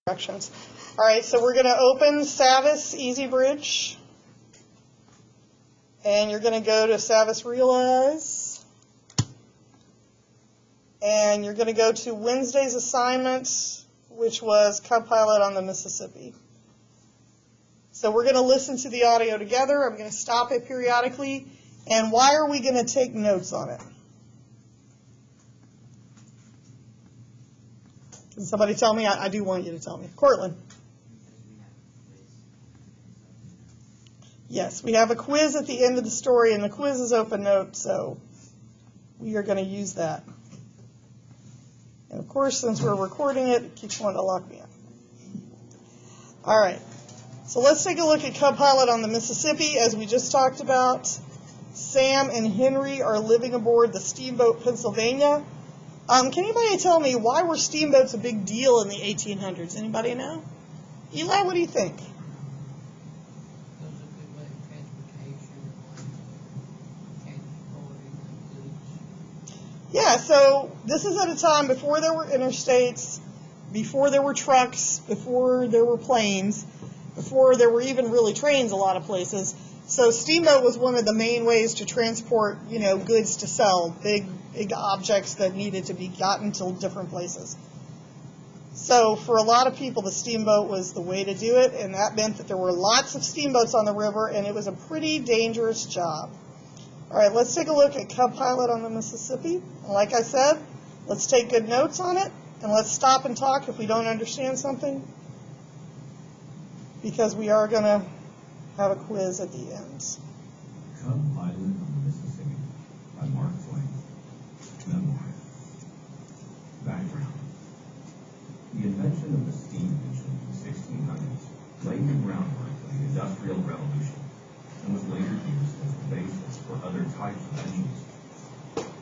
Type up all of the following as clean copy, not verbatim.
Directions. All right, so we're going to open Savvis Easy Bridge, and you're going to go to Savvis Realize, and you're going to go to Wednesday's assignment, which was Cub Pilot on the Mississippi. So we're going to listen to the audio together. I'm going to stop it periodically, and why are we going to take notes on it? Can somebody tell me? I do want you to tell me. Cortland. Yes, we have a quiz at the end of the story, and the quiz is open note, so we are going to use that. And of course, since we're recording it, it keeps wanting to lock me up. All right, so let's take a look at Cub Pilot on the Mississippi. As we just talked about, Sam and Henry are living aboard the steamboat Pennsylvania. Can anybody tell me why were steamboats a big deal in the 1800s? Anybody know? Eli, what do you think? Those are a good way of transportation, transporting goods. Yeah, so this is at a time before there were interstates, before there were trucks, before there were planes, before there were even really trains a lot of places. So steamboat was one of the main ways to transport, goods to sell, big objects that needed to be gotten to different places. So for a lot of people, the steamboat was the way to do it, and that meant that there were lots of steamboats on the river, and it was a pretty dangerous job. All right, let's take a look at Cub Pilot on the Mississippi. And like I said, let's take good notes on it, and let's stop and talk if we don't understand something, because we are going to have a quiz at the end. Cub Pilot on the Mississippi by Mark Twain. Memoir. Background. The invention of the steam engine in the 1600s laid the groundwork for the Industrial Revolution and was later used as the basis for other types of engines.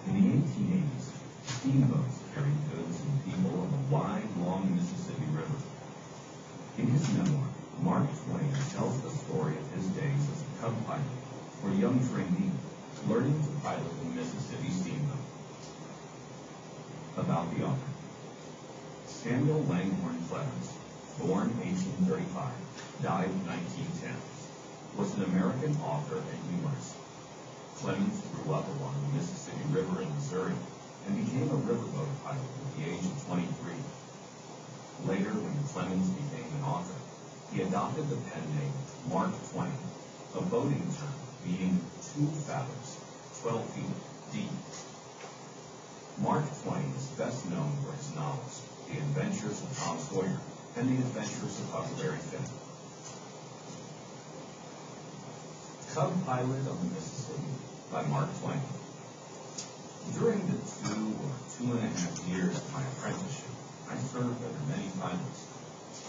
In the 1880s, steamboats carried goods and people on the wide, long Mississippi River. In his memoir, Mark Twain tells the story of his days as a Cub pilot, or young trainee, learning to pilot the Mississippi steamboat. About the author. Samuel Langhorne Clemens, born 1835, died 1910, was an American author and humorist. Clemens grew up along the Mississippi River in Missouri and became a riverboat pilot at the age of 23. Later, when Clemens became an author, he adopted the pen name Mark Twain, a boating term meaning 2 fathoms, 12 feet deep. Mark Twain is best known for his novels, The Adventures of Tom Sawyer and The Adventures of Huckleberry Finn. Cub Pilot on the Mississippi by Mark Twain. During the 2 or 2.5 years of my apprenticeship, I served under many pilots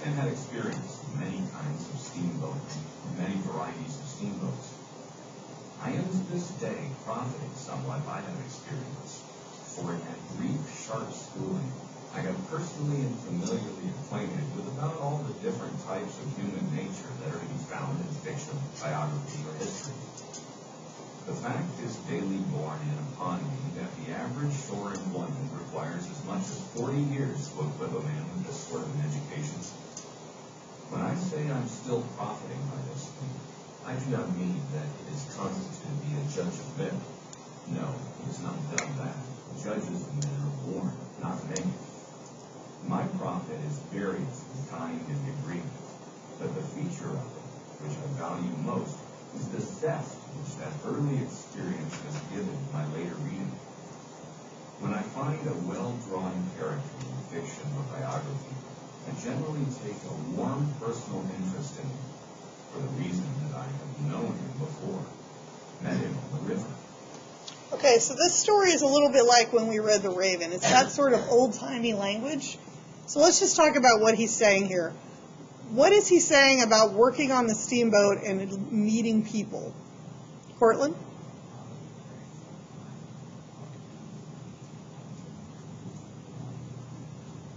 and had experience in many kinds of steamboat and many varieties of steamboats. I am to this day profiting somewhat by that experience, for in that brief, sharp schooling, I got personally and familiarly acquainted with about all the different types of human nature that are to be found in fiction, biography, or history. The fact is daily borne in upon me that the average shore employment requires as much as 40 years to equip a man with this sort of an education. When I say I'm still profiting by this thing, I do not mean that it is constituted to be a judge of men. No, it is not done that. Judges of men are born, not made. My profit is various in kind and degree, but the feature of it, which I value most, is the zest which that early experience has given my later reading. When I find a well-drawn character in fiction or biography, I generally take a warm personal interest in him, for the reason that I have known him before, met him on the river. Okay, so this story is a little bit like when we read The Raven. It's that sort of old-timey language. So let's just talk about what he's saying here. What is he saying about working on the steamboat and meeting people? Cortland?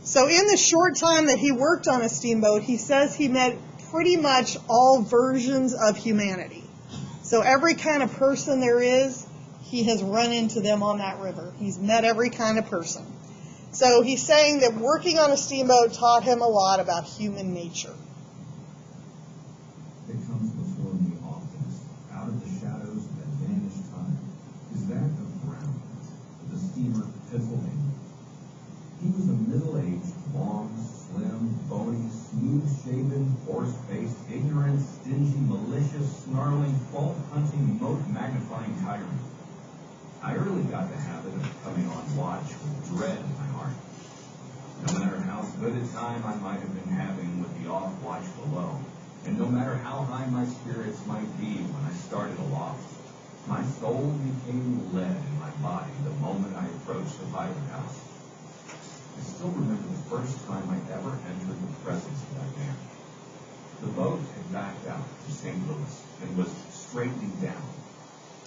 So in the short time that he worked on a steamboat, he says he met pretty much all versions of humanity. So every kind of person there is, he has run into them on that river. He's met every kind of person. So he's saying that working on a steamboat taught him a lot about human nature. It comes before me often, out of the shadows of that vanished time, is that of Brown, the steamer Pennsylvania. He was a middle-aged, long, slim, bony, smooth-shaven, horse-faced, ignorant, stingy, malicious, snarling, fault-hunting, moat-magnifying tyrant. I early got the habit of coming on watch with dread in my heart. No matter how good a time I might have been having with the off watch below, and no matter how high my spirits might be when I started aloft, my soul became lead in my body the moment I approached the pilot house. I still remember the first time I ever entered the presence of that man. The boat had backed out to St. Louis and was straightening down.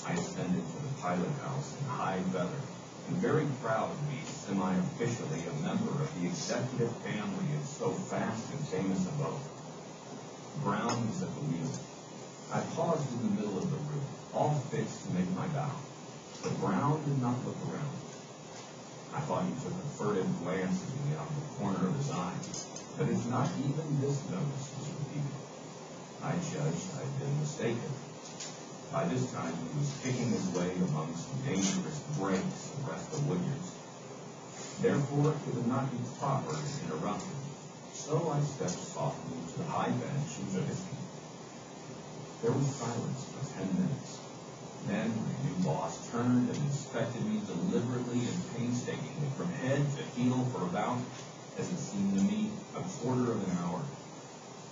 I ascended to the pilot house in high feather, and very proud to be semi-officially a member of the executive family of so fast and famous a boat. Brown was at the wheel. I paused in the middle of the room, all fixed to make my bow. But Brown did not look around. I thought he took a furtive glance at me out of the corner of his eye, but if not even this notice was repeated, I judged I'd been mistaken. By this time, he was picking his way among some dangerous breaks abreast the woodyards. Therefore, it would not be proper to interrupt him, so I stepped softly to the high bench and took a seat. There was silence for 10 minutes. Then my new boss turned and inspected me deliberately and painstakingly from head to heel for about, as it seemed to me, a quarter of an hour.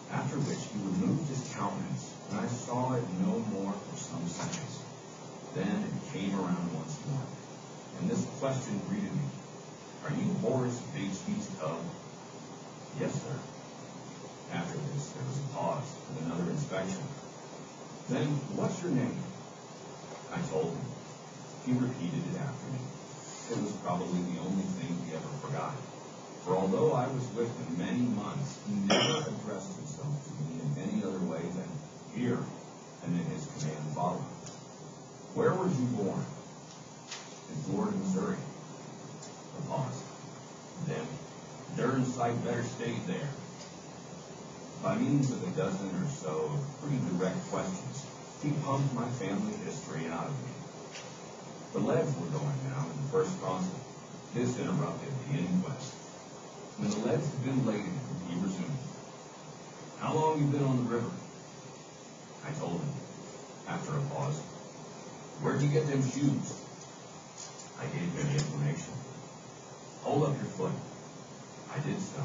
After which he removed his countenance, and I saw it no more for some seconds. Then it came around once more, and this question greeted me. "Are you Horace Bixby's cub?" "Yes, sir." After this, there was a pause and another inspection. "Then, what's your name?" I told him. He repeated it after me. It was probably the only thing he ever forgot. For although I was with him many months, he never addressed himself to me in any other way than "here," and then his command followed. "Where was you born?" "In Florida, Missouri." A pause. Then, "Darn sight better stayed there." By means of a dozen or so of pretty direct questions, he pumped my family history out of me. The leads were going now in the first crossing. This interrupted the inquest. When the leads had been laden, he resumed. "How long you been on the river?" I told him. After a pause. "Where'd you get them shoes?" I gave him the information. "Hold up your foot." I did so.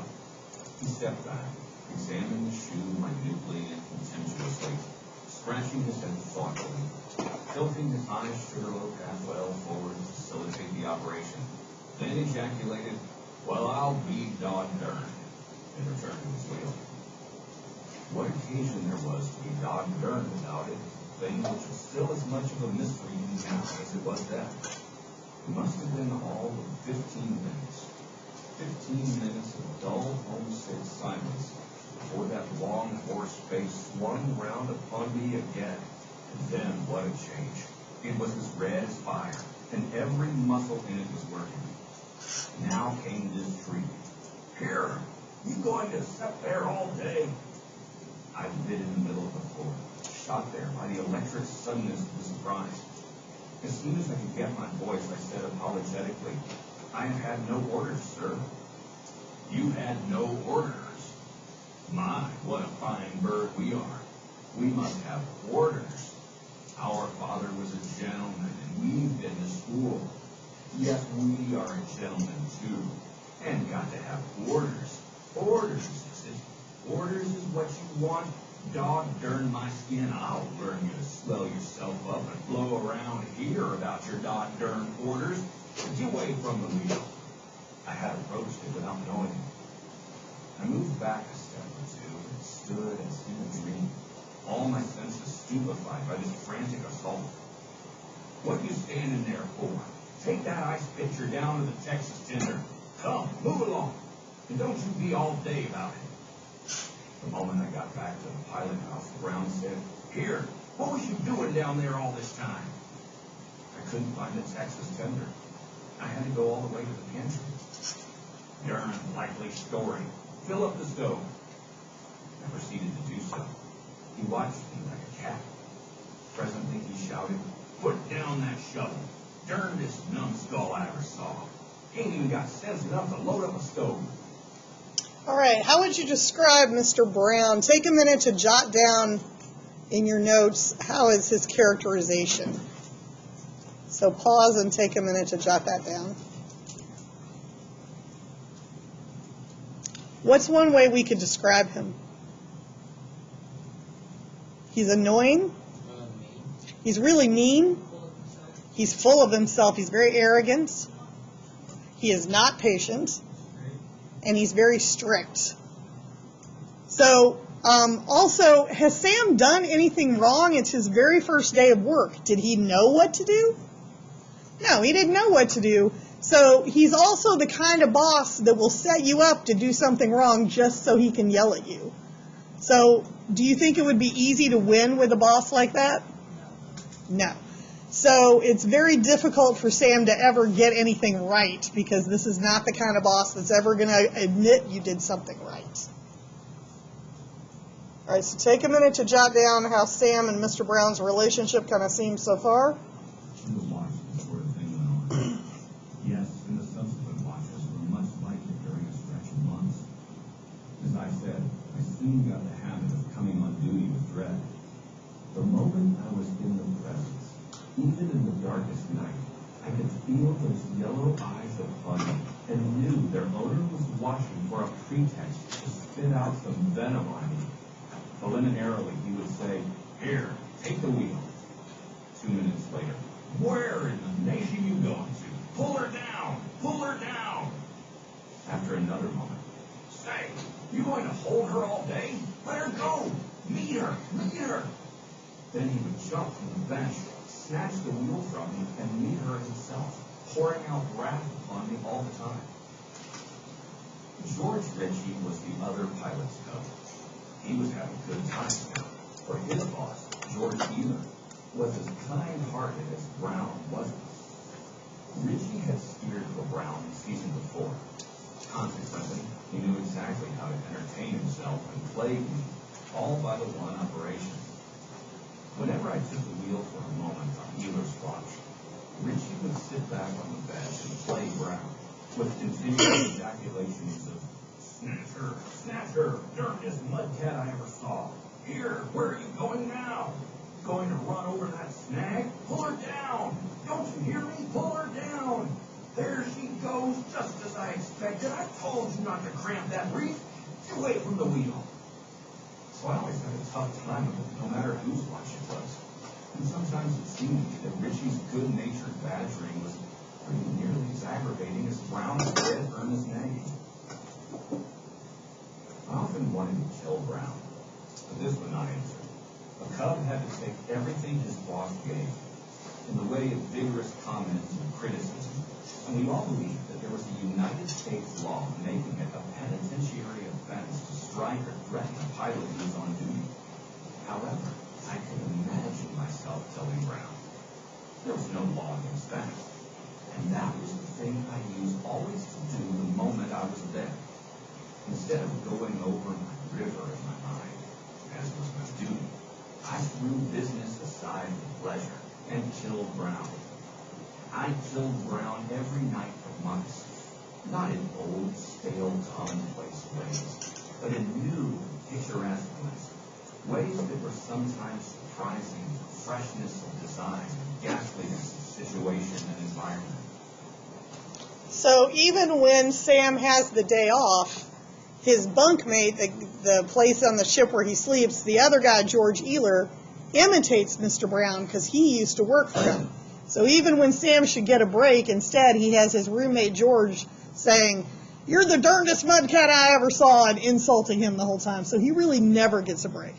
He stepped back, examined the shoe minutely and contemptuously, scratching his head thoughtfully, tilting his high sugarloaf half-well forward to facilitate the operation, then ejaculated, "Well, I'll be dog-derned," and returned to his wheel. What occasion there was to be dog-derned about it, a thing which was still as much of a mystery to me now as it was then. It must have been all of 15 minutes. 15 minutes of dull, homesick silence before that long horse face swung round upon me again. And then what a change. It was as red as fire, and every muscle in it was working. Now came this treat. "Here, you going to sit there all day?" I lit in the middle of the floor, shot there by the electric suddenness of the surprise. As soon as I could get my voice, I said apologetically, "I have had no orders, sir." "You had no orders? My, what a fine bird we are. We must have orders. Our father was a gentleman, and we've been to school. Yes, we are a gentleman, too, and got to have orders. Orders, is it? Orders is what you want? Dog darn my skin, I'll learn you to swell yourself up and blow around here about your dog darn orders. Get away from the wheel." I had approached it without knowing it. I moved back a step or two and stood as in a dream, all my senses stupefied by this frantic assault. "What you standing there for? Take that ice pitcher down to the Texas tender. Come, move along, and don't you be all day about it." The moment I got back to the pilot house, Brown said, "Here, what was you doing down there all this time?" I couldn't find the Texas tender. I had to go all the way to the pantry. Darn likely story. Fill up the stove. I proceeded to do so. He watched me like a cat. Presently he shouted, "Put down that shovel. Darndest numbskull I ever saw. Ain't even got sense enough to load up a stove." All right, how would you describe Mr. Brown? Take a minute to jot down in your notes, how is his characterization? So pause and take a minute to jot that down. What's one way we could describe him? He's annoying. He's really mean. He's full of himself. He's very arrogant. He is not patient. And he's very strict. So, also, has Sam done anything wrong? It's his very first day of work. Did he know what to do? No, he didn't know what to do. So he's also the kind of boss that will set you up to do something wrong just so he can yell at you. So do you think it would be easy to win with a boss like that? No. So it's very difficult for Sam to ever get anything right because this is not the kind of boss that's ever going to admit you did something right. All right, so take a minute to jot down how Sam and Mr. Brown's relationship kind of seems so far. In the watch, this sort of thing went on. Yes, and the subsequent watches were much like it during a stretch of months. As I said, I soon got the habit of coming on duty with dread. The moment I was in the presence, even in the darkest night, I could feel those yellow eyes upon me and knew their owner was watching for a pretext to spit out some venom on me. Preliminarily, he would say, "Here, take the wheel." 2 minutes later, "Where in the nation you going to? Pull her down! Pull her down!" After another moment, "Say, you going to hold her all day? Let her go! Meet her! Meet her!" Then he would jump from the bench, snatch the wheel from me, and meet her himself, pouring out wrath upon me all the time. George Ritchie was the other pilot's cub. He was having good times now, for his boss, George Ealer, was as kind-hearted as Brown wasn't. Ritchie had steered for Brown the season before. Consequently, he knew exactly how to entertain himself and plague me, all by the one operation. Whenever I took the wheel for a moment on Ealer's watch, Ritchie would sit back on the bench and play Brown, with continuous ejaculations of, snatch her, darndest mudcat I ever saw. Here, where are you going now? Going to run over that snag? Pull her down! Don't you hear me? Pull her down! There she goes, just as I expected. I told you not to cramp that reef. Get away from the wheel. So I always had a tough time of it, no matter whose watch it was. And sometimes it seemed that Ritchie's good-natured badgering was pretty nearly as aggravating as Brown's dead earnest nagging. I often wanted to kill Brown, but this would not answer. A cub had to take everything his boss gave in the way of vigorous comments and criticism, and we all believed that there was a United States law making it a penitentiary offense to strike or threaten a pilot who was on duty. However, I could imagine myself telling Brown. There was no law against that, and that was the thing I used always to do the moment I was there. Instead of going over my river in my mind, as was my duty, I threw business aside for pleasure and killed Brown. I killed Brown every night for months, not in old, stale, commonplace ways, but in new, picturesque ways that were sometimes surprising for freshness of design and ghastliness of situation and environment. So even when Sam has the day off, his bunkmate, the place on the ship where he sleeps, the other guy, George Ealer, imitates Mr. Brown because he used to work for him. So even when Sam should get a break, instead he has his roommate George saying, "You're the darndest mudcat I ever saw," and insulting him the whole time. So he really never gets a break.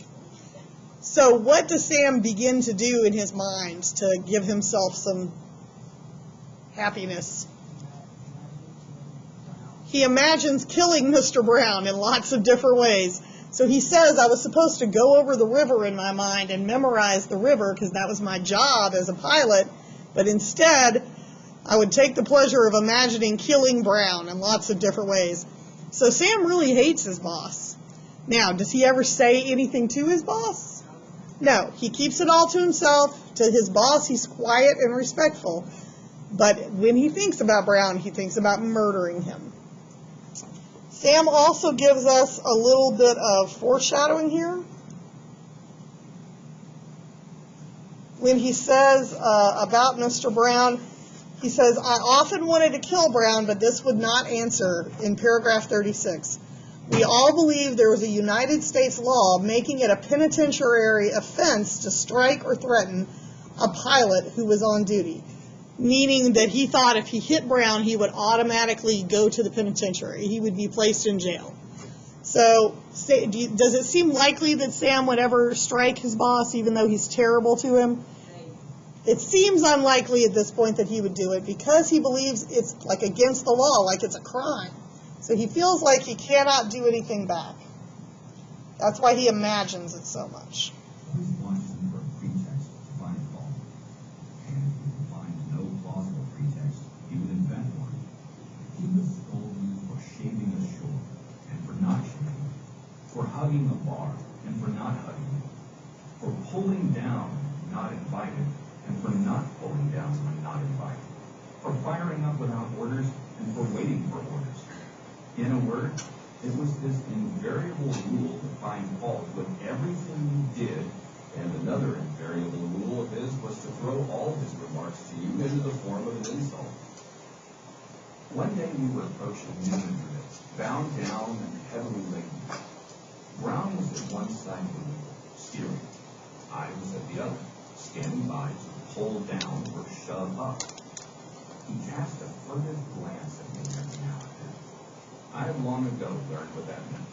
So what does Sam begin to do in his mind to give himself some happiness? He imagines killing Mr. Brown in lots of different ways. So he says, "I was supposed to go over the river in my mind and memorize the river because that was my job as a pilot. But instead, I would take the pleasure of imagining killing Brown in lots of different ways. So Sam really hates his boss. Now, does he ever say anything to his boss? No, he keeps it all to himself. To his boss, he's quiet and respectful. But when he thinks about Brown, he thinks about murdering him. Sam also gives us a little bit of foreshadowing here. When he says about Mr. Brown, he says, I often wanted to kill Brown, but this would not answer in paragraph 36. We all believe there was a United States law making it a penitentiary offense to strike or threaten a pilot who was on duty, meaning that he thought if he hit Brown, he would automatically go to the penitentiary. He would be placed in jail. So does it seem likely that Sam would ever strike his boss, even though he's terrible to him? It seems unlikely at this point that he would do it because he believes it's like against the law, like it's a crime. So he feels like he cannot do anything back. That's why he imagines it so much. He's watching for a pretext to find fault. And if he could find no plausible pretext, he would invent one. He would scold you for shaving ashore and for not shaving, for hugging a bar and for not hugging, for pulling down when not invited and for not pulling down when not invited, for firing up without orders and for waiting for orders. In a word, it was this invariable rule to find fault with everything you did, and another invariable rule of his was to throw all his remarks to you into the form of an insult. One day we were approaching Newmanville, bound down and heavily laden. Brown was at one side of the wheel, steering. I was at the other, standing by to pull down or shove up. He cast a furtive glance at me every now and then. I had long ago learned what that meant.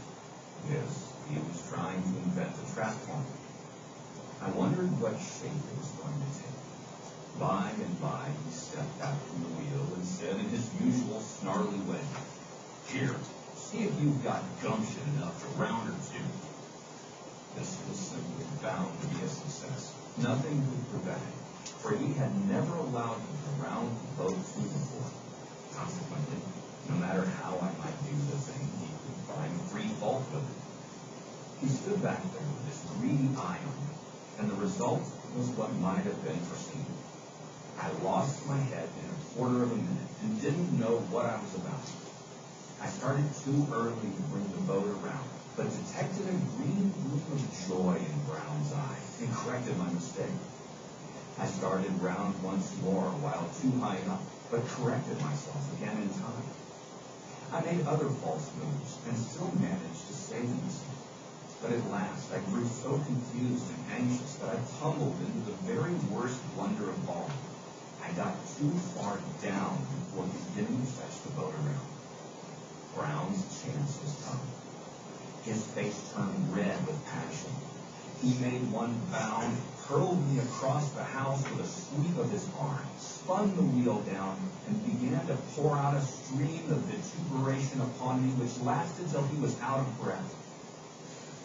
Yes, he was trying to invent a trap for me. I wondered what shape it was going to take. By and by, he stepped out from the wheel and said in his usual snarly way, Here, see if you've got gumption enough to round her to. This was simply bound to be a success. Nothing could prevent it, for he had never allowed me to round the boat to before. Consequently, no matter how I might do the thing, he could find free fault with it. He stood back there with his greedy eye on me, and the result was what might have been foreseen. I lost my head in a quarter of a minute and didn't know what I was about. I started too early to bring the boat around, but detected a green gleam of joy in Brown's eye and corrected my mistake. I started round once more while too high up, but corrected myself again in time. I made other false moves and still managed to save myself. But at last I grew so confused and anxious that I tumbled into the very worst blunder of all. I got too far down before beginning to fetch the boat around. Brown's chance was come. His face turned red with passion. He made one bound, hurled me across the house with a sweep of his arm, spun the wheel down, and began to pour out a stream of vituperation upon me which lasted till he was out of breath.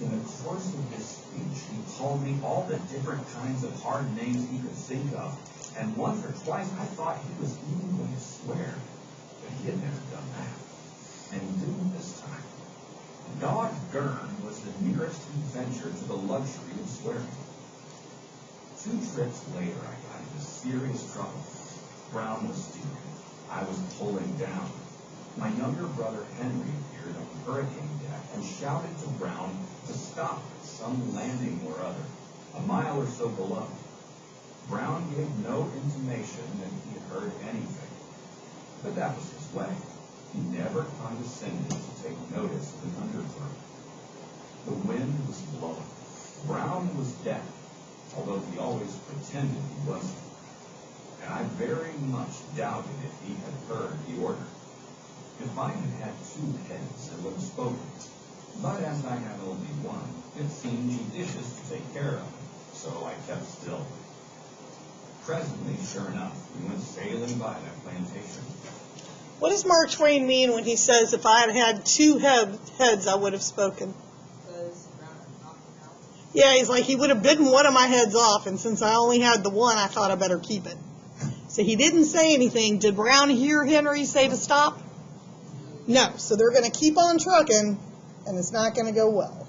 In the course of his speech, he called me all the different kinds of hard names he could think of, and once or twice I thought he was even going to swear, but he had never done that, and he didn't this time. Dog-gurn was the nearest he ventured to the luxury of swearing. 2 trips later, I got into serious trouble. Brown was steering. I was pulling down. My younger brother Henry appeared on the hurricane deck and shouted to Brown to stop at some landing or other, a mile or so below. Brown gave no intimation that he had heard anything, but that was his way. He never condescended to take notice of an undercurrent. The wind was blowing. Brown was deaf, although he always pretended he wasn't. And I very much doubted if he had heard the order. If I had had 2 heads, I would have spoken. But as I had only one, it seemed judicious to take care of it, so I kept still. Presently, sure enough, we went sailing by that plantation. What does Mark Twain mean when he says, if I had had 2 heads, I would have spoken? Yeah, he's like, he would have bitten one of my heads off, and since I only had the one, I thought I better keep it. So he didn't say anything. Did Brown hear Henry say to stop? No. So they're going to keep on trucking, and it's not going to go well.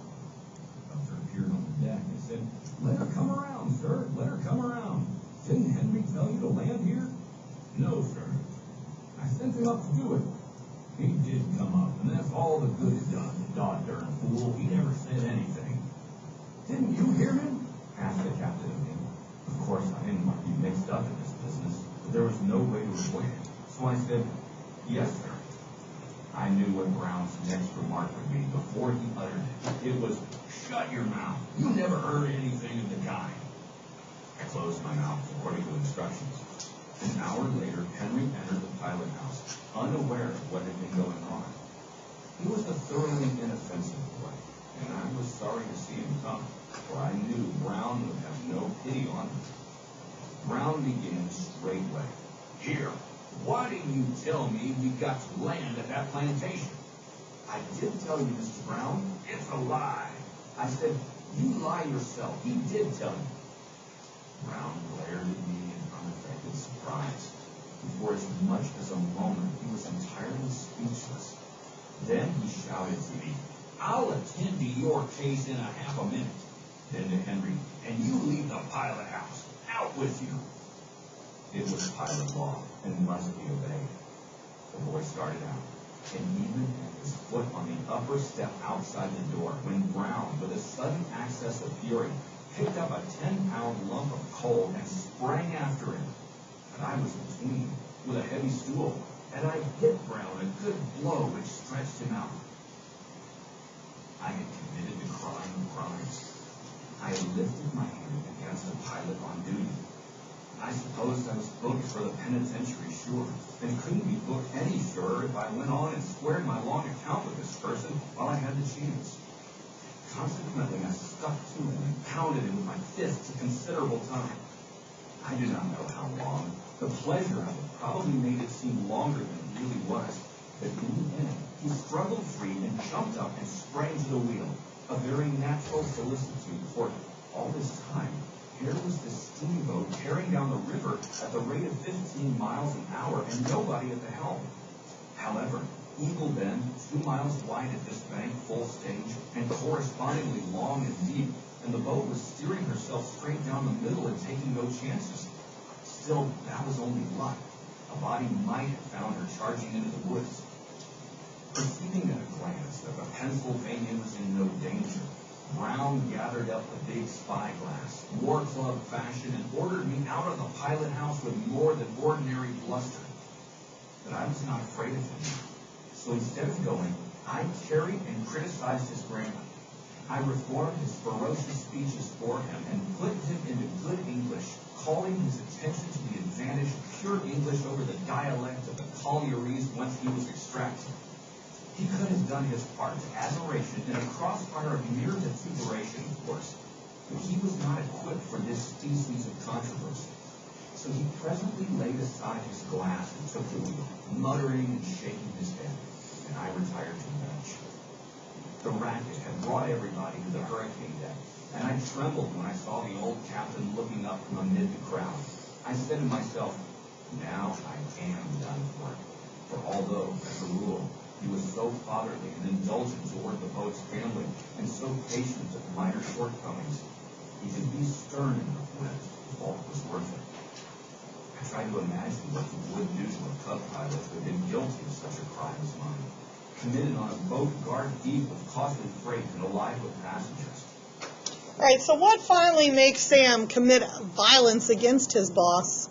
The officer appeared on the deck and said, "Let her come around, sir. Let her come around. Didn't Henry tell you to land here?" "No, sir. I sent him up to do it." "He did come up, and that's all the good it done. The dod-darn fool. He never said anything." "Didn't you hear him?" asked the captain of me. Of course, I didn't want to be mixed up in this business, but there was no way to avoid it. So I said, "Yes, sir." I knew what Brown's next remark would be before he uttered it. It was, "Shut your mouth. You never heard anything of the guy." I closed my mouth according to instructions. An hour later, Henry entered the pilot house, unaware of what had been going on. He was a thoroughly inoffensive boy, and I was sorry to see him come, for I knew Brown would have no pity on him. Brown began straightway. "Here, why didn't you tell me we got to land at that plantation?" "I did tell you, Mr. Brown." "It's a lie." I said, "You lie yourself. He did tell you." Brown glared at me in unaffected surprise. For as much as a moment, he was entirely speechless. Then he shouted to me, "I'll attend to your case in a half a minute." Then to Henry, "And you leave the pilot house. Out with you." It was pilot law and must be obeyed. The boy started out, and even had his foot on the upper step outside the door when Brown, with a sudden access of fury, picked up a 10-pound lump of coal and sprang after him. And I was between, with a heavy stool, and I hit Brown a good blow which stretched him out. I had committed the crime of crimes. I had lifted my hand against a pilot on duty. I supposed I was booked for the penitentiary, sure, and couldn't be booked any surer if I went on and squared my long account with this person while I had the chance. Consequently, I stuck to him and pounded him with my fists a considerable time. I do not know how long. The pleasure of it probably made it seem longer than it really was. But in the end, he struggled free and jumped up and sprang to the wheel, a very natural solicitude, for all this time, here was this steamboat tearing down the river at the rate of 15 miles an hour and nobody at the helm. However, Eagle Bend, 2 miles wide at this bank, full stage, and correspondingly long and deep, and the boat was steering herself straight down the middle and taking no chances. Still, that was only luck. A body might have found her charging into the woods. Perceiving at a glance that the Pennsylvania was in no danger, Brown gathered up the big spyglass, war club fashion, and ordered me out of the pilot house with more than ordinary bluster. But I was not afraid of him. So instead of going, I carried and criticized his grammar. I reformed his ferocious speeches for him and put him into good English, calling his attention to the advantage of pure English over the dialect of the collieries whence he was extracted. He could have done his part to admiration in a crossfire of mere vituperation, of course, but he was not equipped for this species of controversy. So he presently laid aside his glass and took the wheel, muttering and shaking his head, and I retired to the bench. The racket had brought everybody to the hurricane deck, and I trembled when I saw the old captain looking up from amid the crowd. I said to myself, now I am done for. For although, as a rule, he was so fatherly and indulgent toward the boat's family, and so patient of minor shortcomings, he could be stern enough when the fault was worth it. I tried to imagine what he would do to a Cub pilot who had been guilty of such a crime as mine, committed on a boat guard deep with costly freight and alive with passengers. All right, so what finally makes Sam commit violence against his boss?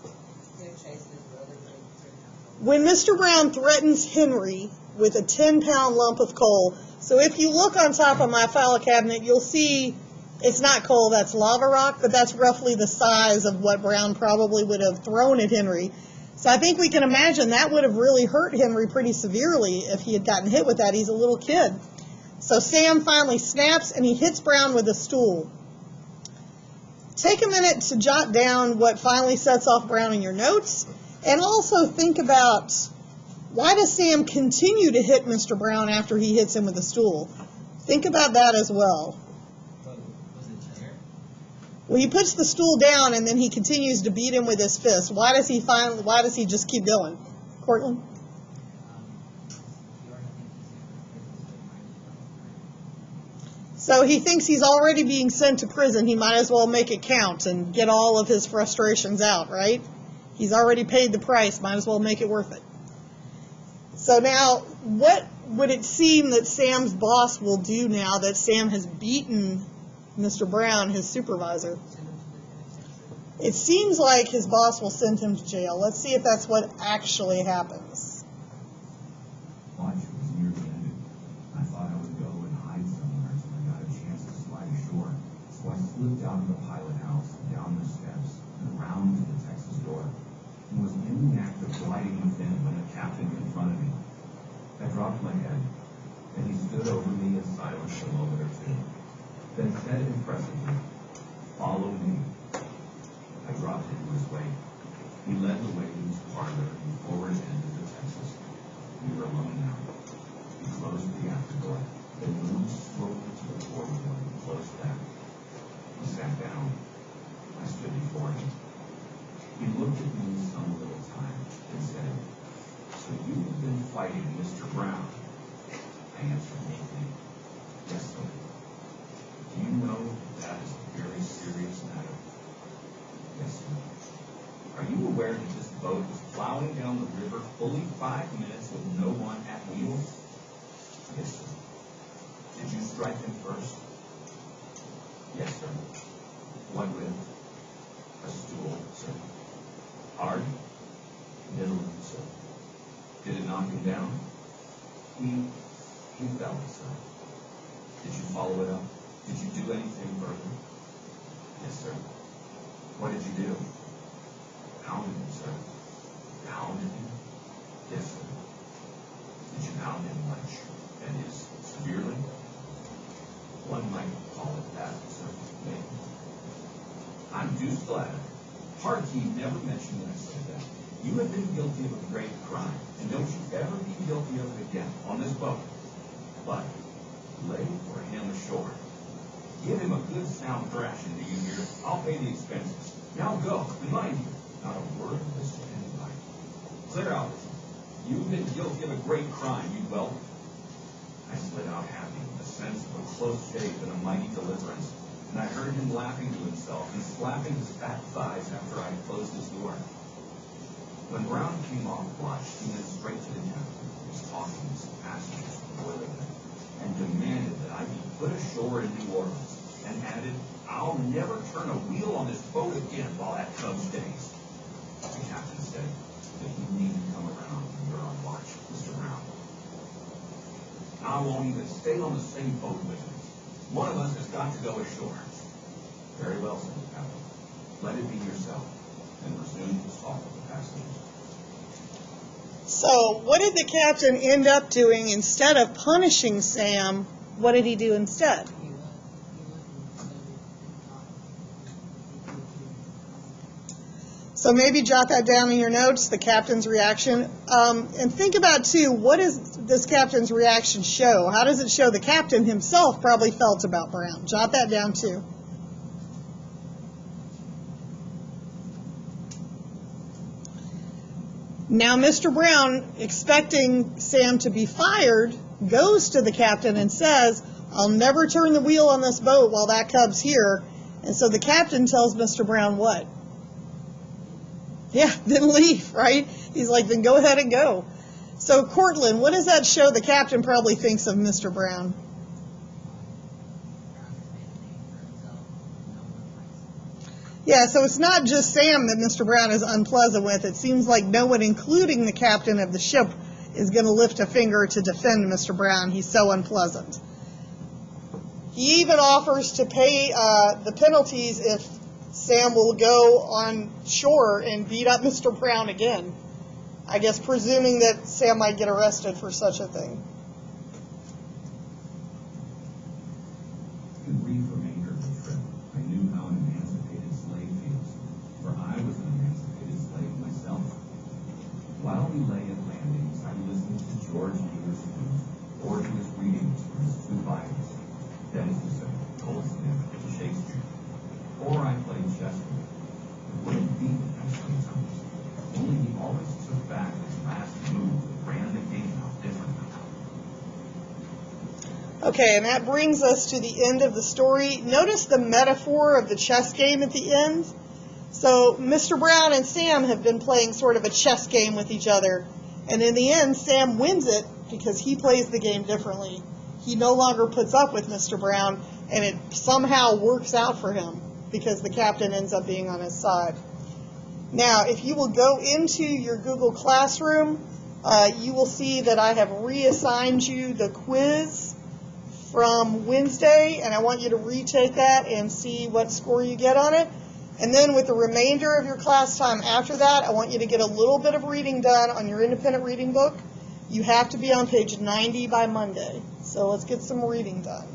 When Mr. Brown threatens Henry with a 10-pound lump of coal. So if you look on top of my file cabinet, you'll see it's not coal, that's lava rock, but that's roughly the size of what Brown probably would have thrown at Henry. So I think we can imagine that would have really hurt Henry pretty severely if he had gotten hit with that. He's a little kid. So Sam finally snaps and he hits Brown with a stool. Take a minute to jot down what finally sets off Brown in your notes, and also think about, why does Sam continue to hit Mr. Brown after he hits him with a stool? Think about that as well. Was it there? Well, he puts the stool down and then he continues to beat him with his fist. Why does he just keep going? Cortland? So he thinks he's already being sent to prison. He might as well make it count and get all of his frustrations out, right? He's already paid the price. Might as well make it worth it. So now, what would it seem that Sam's boss will do now that Sam has beaten Mr. Brown, his supervisor? It seems like his boss will send him to jail. Let's see if that's what actually happens. Lunch was nearly ended. I thought I would go and hide somewhere until I got a chance to slide ashore. So I slipped out of the pilot house, down the steps, and around to the Texas door, and was in the act of gliding within when the captain confronted me. I dropped my head, and he stood over me in silence a moment or two, then said impressively, "Follow me." I dropped into his wake. He led the way to his parlor and forward end of the Texas. We were alone now. He closed the after door, then moved slowly to the forward one and closed back. He sat down. I stood before him. He looked at me some little time and said, "So you have been fighting Mr. Brown?" I answered meekly, "Yes, sir." "Do you know that is a very serious matter?" "Yes, sir." "Are you aware that this boat was plowing down the river fully 5 minutes with no one at wheels?" "Yes, sir." "Did you strike him first?" "Yes, sir." "What with?" "A stool, sir." "Hard?" "Middling, sir." "Did it knock him down?" He fell, sir." "Did you follow it up? Did you do anything further?" "Yes, sir." "What did you do?" "Pounded him, sir." "Pounded him?" "Yes, sir." "Did you pound him much? That is, severely?" "One might call it that, sir, maybe." "I'm deuced glad. Harkey never mentioned that I said that. You have been guilty of a great crime, and don't you ever be guilty of it again on this boat. But lay for him ashore. Give him a good sound thrashing, do you hear? I'll pay the expenses. Now go, and mind you, not a word of this to anybody. Clear out. You've been guilty of a great crime, you whelp." I slid out happy, with a sense of a close shave and a mighty deliverance, and I heard him laughing to himself and slapping his fat thighs after I had closed his door. When Brown came off watch, he went straight to the captain, who was talking to some passengers from Boilerman, and demanded that I be put ashore in New Orleans, and added, "I'll never turn a wheel on this boat again while that Cub stays." The captain said that he needn't come around when you're on watch, Mr. Brown. "I won't even stay on the same boat with him. One of us has got to go ashore." "Very well," said the captain. "Let it be yourself," and resumed his talk with the passengers. So what did the captain end up doing? Instead of punishing Sam, what did he do instead? So maybe jot that down in your notes, the captain's reaction. And think about, too, what does this captain's reaction show? How does it show the captain himself probably felt about Brown? Jot that down, too. Now, Mr. Brown, expecting Sam to be fired, goes to the captain and says, "I'll never turn the wheel on this boat while that Cub's here." And so the captain tells Mr. Brown what? Yeah, then leave, right? He's like, then go ahead and go. So, Cortland, what does that show the captain probably thinks of Mr. Brown? Yeah, so it's not just Sam that Mr. Brown is unpleasant with. It seems like no one, including the captain of the ship, is going to lift a finger to defend Mr. Brown. He's so unpleasant. He even offers to pay the penalties if Sam will go on shore and beat up Mr. Brown again. I guess presuming that Sam might get arrested for such a thing. To brief remainder of the trip, I knew how an emancipated slave feels, for I was an emancipated slave myself. While we lay at landings, I listened to George Mueller's flute, or to his readings from his two Bibles, that is to say, Goldsmith and Shakespeare, or I played chess game. He wouldn't beat it by sometimes. Only he always took back his last move and ran the game out differently. Okay, and that brings us to the end of the story. Notice the metaphor of the chess game at the end. So Mr. Brown and Sam have been playing sort of a chess game with each other. And in the end, Sam wins it because he plays the game differently. He no longer puts up with Mr. Brown, and it somehow works out for him because the captain ends up being on his side. Now, if you will go into your Google Classroom, you will see that I have reassigned you the quiz from Wednesday, and I want you to retake that and see what score you get on it. And then with the remainder of your class time after that, I want you to get a little bit of reading done on your independent reading book. You have to be on page 90 by Monday. So let's get some reading done.